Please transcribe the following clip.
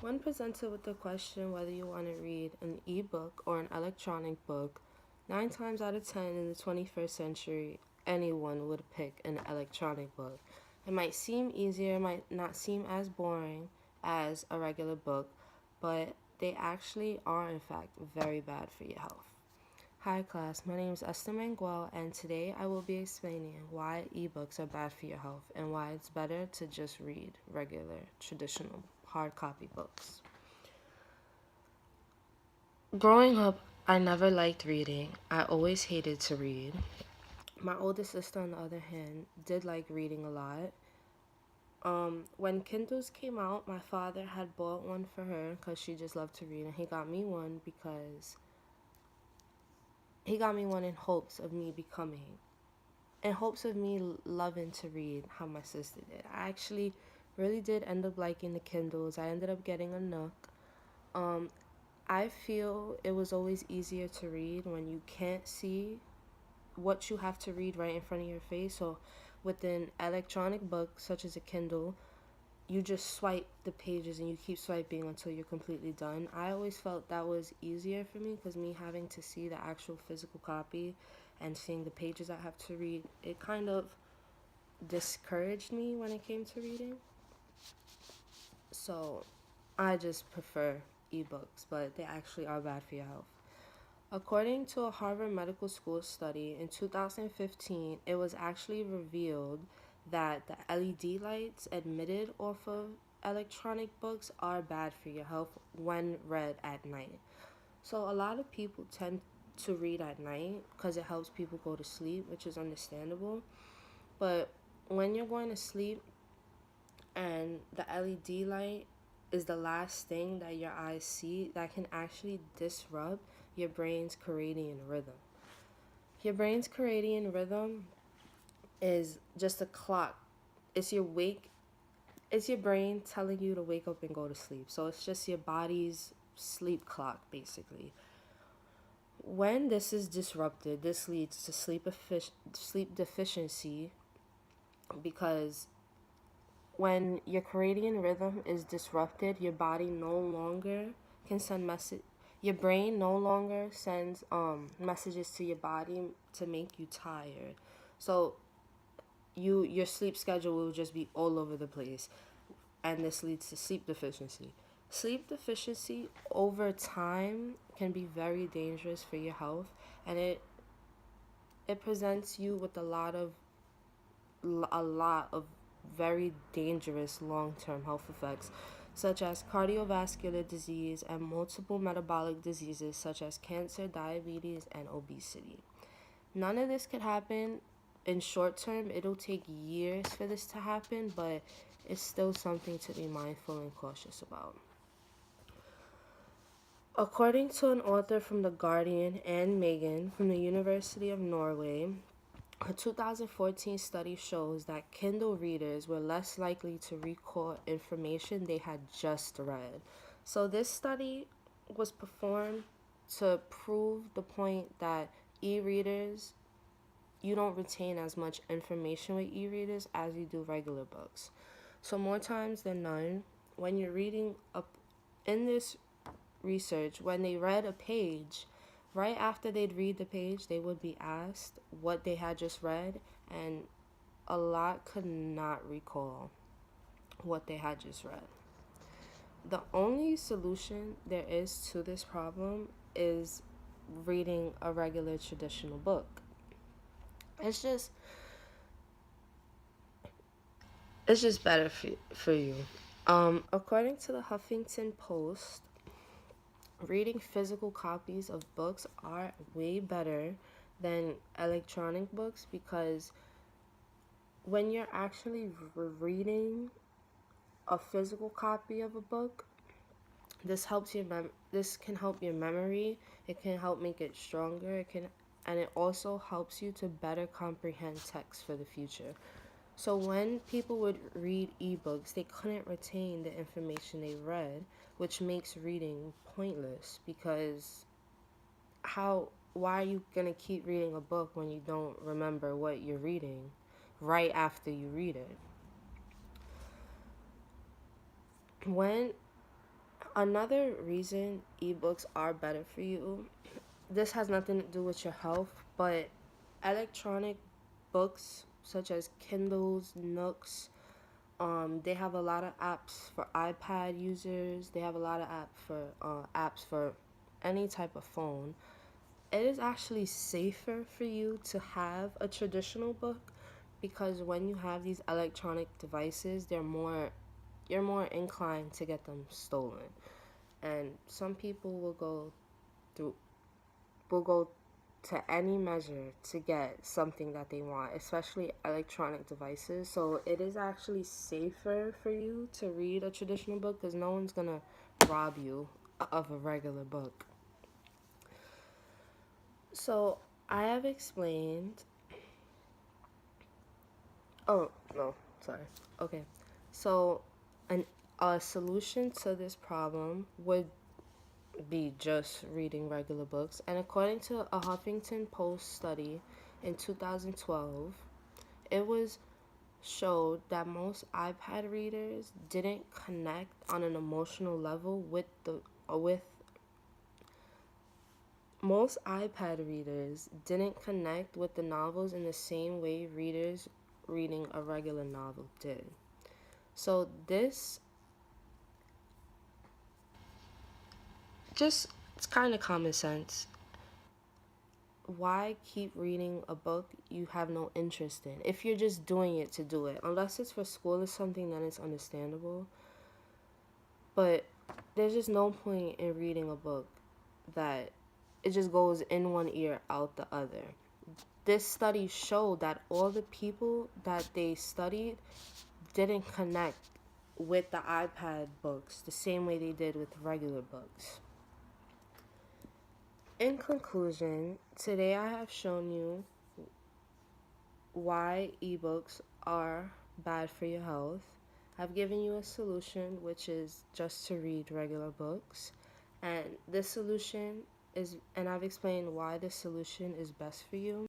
When presented with the question whether you want to read an ebook or an electronic book, 9 times out of 10 in the 21st century, anyone would pick an electronic book. It might seem easier, might not seem as boring as a regular book, but they actually are, in fact, very bad for your health. Hi class, my name is Esther Manguel, and today I will be explaining why ebooks are bad for your health and why it's better to just read regular, traditional, hard copy books. Growing up, I never liked reading. I always hated to read. My older sister, on the other hand, did like reading a lot. When Kindles came out, my father had bought one for her because she just loved to read, and he got me one in hopes of me in hopes of me loving to read how my sister did. I actually really did end up liking the Kindles. I ended up getting a Nook. I feel it was always easier to read when you can't see what you have to read right in front of your face. So with an electronic book such as a Kindle, you just swipe the pages and you keep swiping until you're completely done. I always felt that was easier for me because me having to see the actual physical copy and seeing the pages I have to read, it kind of discouraged me when it came to reading. So I just prefer ebooks, but they actually are bad for your health. According to a Harvard Medical School study in 2015, it was actually revealed that the LED lights emitted off of electronic books are bad for your health when read at night. So a lot of people tend to read at night because it helps people go to sleep, which is understandable. But when you're going to sleep and the LED light is the last thing that your eyes see, that can actually disrupt your brain's circadian rhythm. Your brain's circadian rhythm is just a clock. It's your brain telling you to wake up and go to sleep. So it's just your body's sleep clock, basically. When this is disrupted, this leads to sleep deficiency, because when your circadian rhythm is disrupted, your body no longer can send message. Your brain no longer sends messages to your body to make you tired. So your sleep schedule will just be all over the place, and this leads to sleep deficiency. Sleep deficiency over time can be very dangerous for your health, and it presents you with a lot of very dangerous long-term health effects, such as cardiovascular disease and multiple metabolic diseases such as cancer, diabetes, and obesity. None of this could happen in short term. It'll take years for this to happen, but it's still something to be mindful and cautious about. According to an author from The Guardian, Anne Megan, from the University of Norway, a 2014 study shows that Kindle readers were less likely to recall information they had just read. So this study was performed to prove the point that e-readers, you don't retain as much information with e-readers as you do regular books. So more times than none, when you're reading up in this research, when they read a page, right after they'd read the page, they would be asked what they had just read, and a lot could not recall what they had just read. The only solution there is to this problem is reading a regular traditional book. It's just better for you. According to the Huffington Post, reading physical copies of books are way better than electronic books, because when you're actually reading a physical copy of a book, this can help your memory. It can help make it stronger. And it also helps you to better comprehend text for the future. So when people would read ebooks, they couldn't retain the information they read, which makes reading pointless, because why are you going to keep reading a book when you don't remember what you're reading right after you read it? When Another reason ebooks are better for you, this has nothing to do with your health, but electronic books such as Kindles, Nooks, they have a lot of apps for iPad users. They have a lot of apps for any type of phone. It is actually safer for you to have a traditional book because when you have these electronic devices, you're more inclined to get them stolen. And some people through will go to any measure to get something that they want, especially electronic devices. So it is actually safer for you to read a traditional book because no one's gonna rob you of a regular book. So I have explained. Oh no, sorry. Okay, so an a solution to this problem would be just reading regular books. And according to a Huffington Post study in 2012, it was showed that most iPad readers didn't connect on an emotional level with most iPad readers didn't connect with the novels in the same way readers reading a regular novel did. So this just it's kind of common sense. Why keep reading a book you have no interest in if you're just doing it to do it? Unless it's for school or something, then it's understandable. But there's just no point in reading a book that it just goes in one ear out the other. This study showed that all the people that they studied didn't connect with the iPad books the same way they did with regular books. In conclusion, today I have shown you why ebooks are bad for your health. I've given you a solution, which is just to read regular books. And I've explained why this solution is best for you.